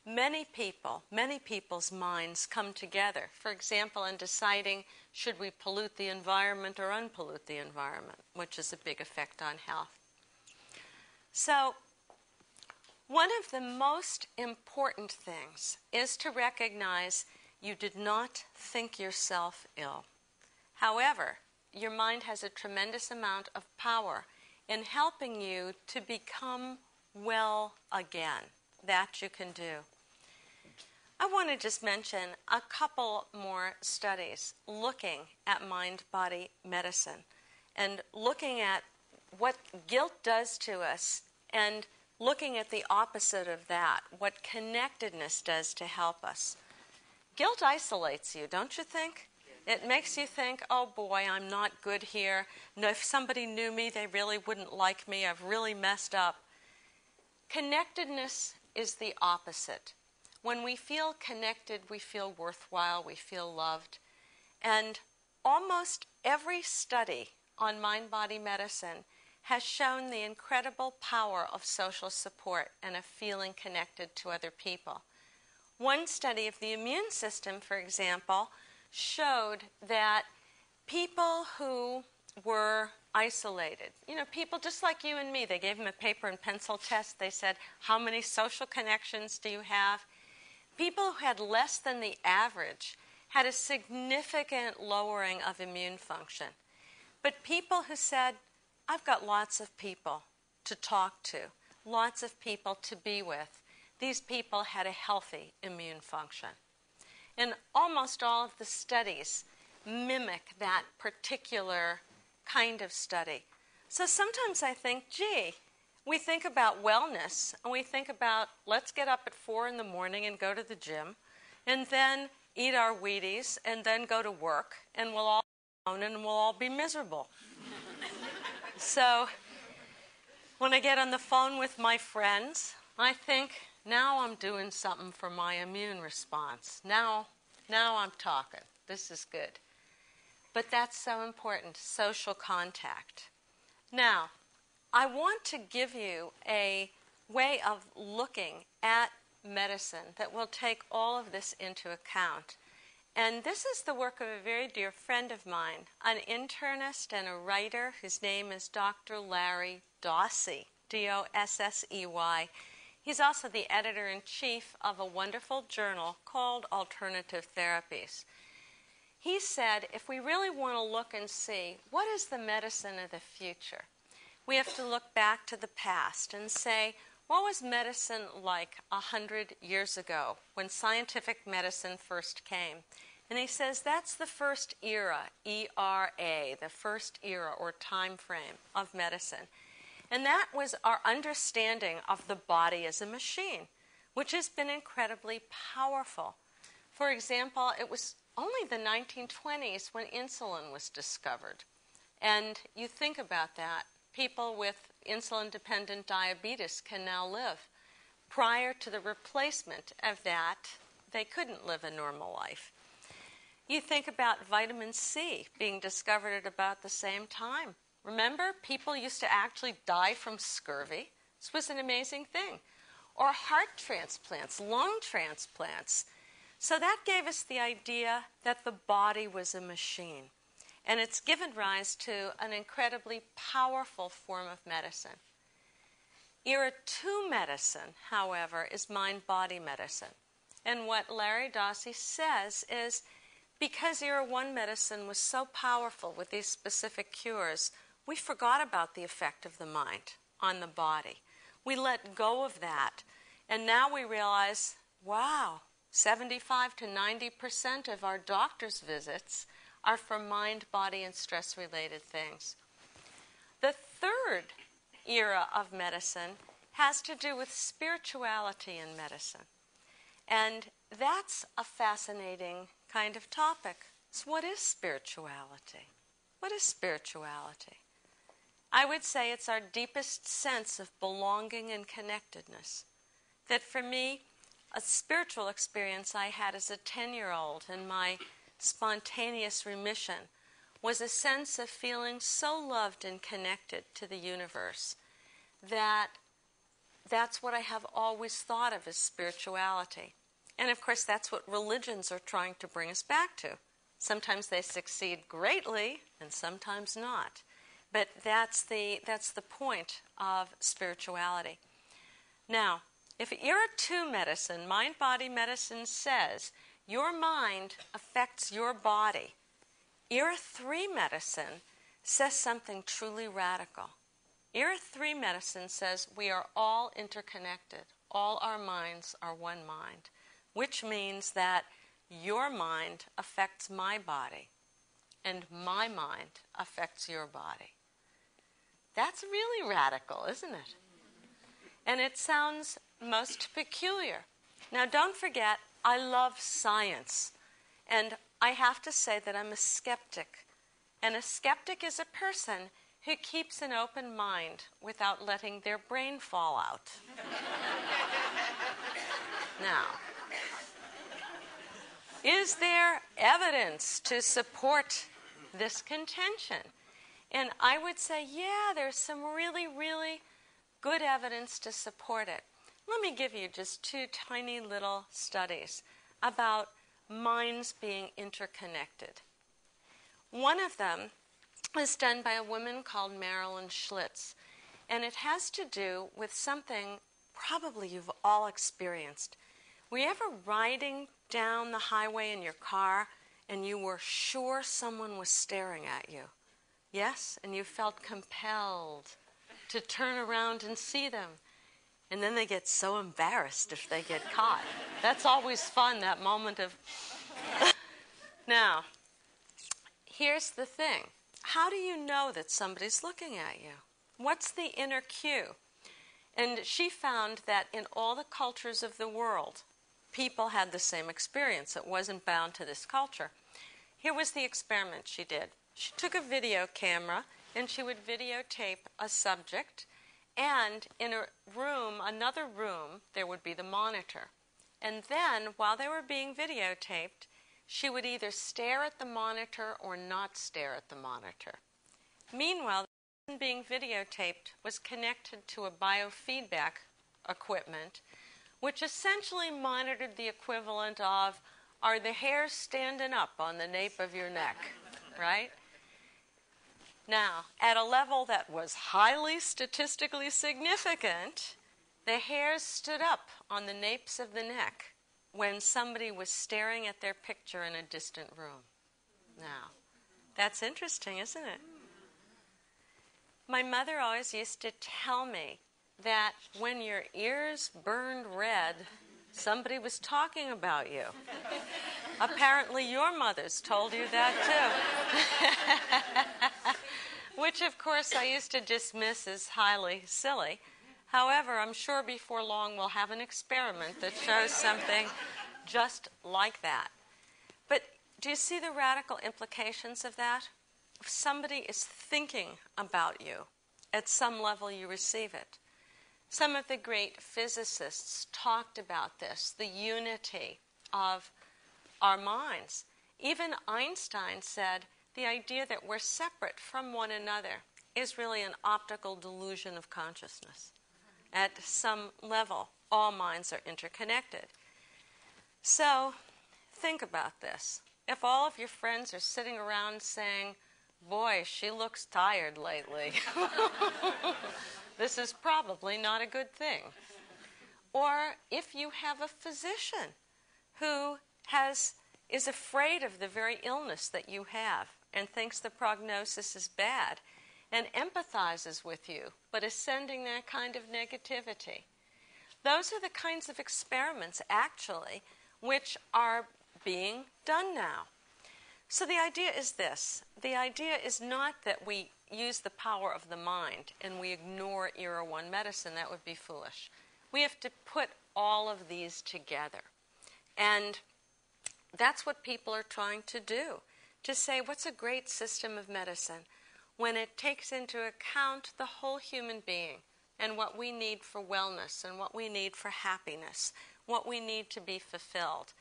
many people's minds come together. For example, in deciding should we pollute the environment or unpollute the environment, which is a big effect on health. So, one of the most important things is to recognize you did not think yourself ill. However, your mind has a tremendous amount of power in helping you to become well again. That you can do. I want to just mention a couple more studies looking at mind-body medicine and looking at what guilt does to us and looking at the opposite of that, what connectedness does to help us. Guilt isolates you, don't you think? It makes you think, oh boy, I'm not good here. No, if somebody knew me, they really wouldn't like me. I've really messed up. Connectedness is the opposite. When we feel connected, we feel worthwhile, we feel loved. And almost every study on mind-body medicine has shown the incredible power of social support and of feeling connected to other people. One study of the immune system, for example, showed that people who were isolated, people just like you and me, they gave them a paper and pencil test. They said, how many social connections do you have? People who had less than the average had a significant lowering of immune function. But people who said, I've got lots of people to talk to, lots of people to be with, these people had a healthy immune function. And almost all of the studies mimic that particular kind of study. So sometimes I think, gee, we think about wellness and we think about let's get up at 4 in the morning and go to the gym and then eat our Wheaties and then go to work and we'll all be alone and we'll all be miserable. So when I get on the phone with my friends, I think now I'm doing something for my immune response. Now I'm talking. This is good. But that's so important, social contact. Now, I want to give you a way of looking at medicine that will take all of this into account. And this is the work of a very dear friend of mine, an internist and a writer whose name is Dr. Larry Dossey, D-O-S-S-E-Y. He's also the editor-in-chief of a wonderful journal called Alternative Therapies. He said, if we really want to look and see what is the medicine of the future, we have to look back to the past and say, what was medicine like 100 years ago when scientific medicine first came? And he says that's the first era, E-R-A, the first era or time frame of medicine. And that was our understanding of the body as a machine, which has been incredibly powerful. For example, it was only the 1920s when insulin was discovered. And you think about that. People with insulin-dependent diabetes can now live. Prior to the replacement of that, they couldn't live a normal life. You think about vitamin C being discovered at about the same time. Remember, people used to actually die from scurvy. This was an amazing thing. Or heart transplants, lung transplants. So that gave us the idea that the body was a machine. And it's given rise to an incredibly powerful form of medicine. Era 2 medicine, however, is mind-body medicine. And what Larry Dossey says is, because Era 1 medicine was so powerful with these specific cures, we forgot about the effect of the mind on the body. We let go of that. And now we realize, wow, 75 to 90% of our doctor's visits are for mind, body, and stress-related things. The third era of medicine has to do with spirituality in medicine. And that's a fascinating kind of topic. So what is spirituality? What is spirituality? I would say it's our deepest sense of belonging and connectedness. That for me, a spiritual experience I had as a 10-year-old in my spontaneous remission was a sense of feeling so loved and connected to the universe that that's what I have always thought of as spirituality. And of course, that's what religions are trying to bring us back to. Sometimes they succeed greatly, and sometimes not. But that's the point of spirituality. Now, if era 2 medicine, mind-body medicine, says your mind affects your body, era 3 medicine says something truly radical. Era 3 medicine says we are all interconnected. All our minds are one mind, which means that your mind affects my body, and my mind affects your body. That's really radical, isn't it? And it sounds most peculiar. Now, don't forget, I love science. And I have to say that I'm a skeptic. And a skeptic is a person who keeps an open mind without letting their brain fall out. Now, is there evidence to support this contention? And I would say, yeah, there's some really, really good evidence to support it. Let me give you just 2 tiny little studies about minds being interconnected. One of them was done by a woman called Marilyn Schlitz, and it has to do with something probably you've all experienced. Were you ever riding down the highway in your car and you were sure someone was staring at you? Yes? And you felt compelled to turn around and see them. And then they get so embarrassed if they get caught. That's always fun, that moment of... Now, here's the thing. How do you know that somebody's looking at you? What's the inner cue? And she found that in all the cultures of the world, people had the same experience. It wasn't bound to this culture. Here was the experiment she did. She took a video camera and she would videotape a subject, and in a room, another room, there would be the monitor. And then, while they were being videotaped, she would either stare at the monitor or not stare at the monitor. Meanwhile, the person being videotaped was connected to a biofeedback equipment, which essentially monitored the equivalent of, are the hairs standing up on the nape of your neck, right? Now, at a level that was highly statistically significant, the hairs stood up on the napes of the neck when somebody was staring at their picture in a distant room. Now, that's interesting, isn't it? My mother always used to tell me that when your ears burned red, somebody was talking about you. Apparently your mothers told you that too. Which, of course, I used to dismiss as highly silly. However, I'm sure before long we'll have an experiment that shows something just like that. But do you see the radical implications of that? If somebody is thinking about you, at some level you receive it. Some of the great physicists talked about this, the unity of our minds. Even Einstein said the idea that we're separate from one another is really an optical delusion of consciousness. At some level, all minds are interconnected. So, think about this. If all of your friends are sitting around saying, boy, she looks tired lately, this is probably not a good thing. Or if you have a physician who is afraid of the very illness that you have and thinks the prognosis is bad and empathizes with you, but is sending that kind of negativity. Those are the kinds of experiments, actually, which are being done now. So the idea is this. The idea is not that we use the power of the mind and we ignore Era 1 medicine. That would be foolish. We have to put all of these together. And that's what people are trying to do, to say what's a great system of medicine when it takes into account the whole human being and what we need for wellness and what we need for happiness, what we need to be fulfilled.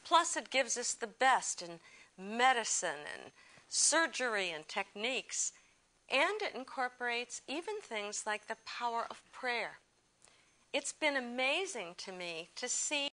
Plus it gives us the best in medicine and surgery and techniques, and it incorporates even things like the power of prayer. it's been amazing to me to see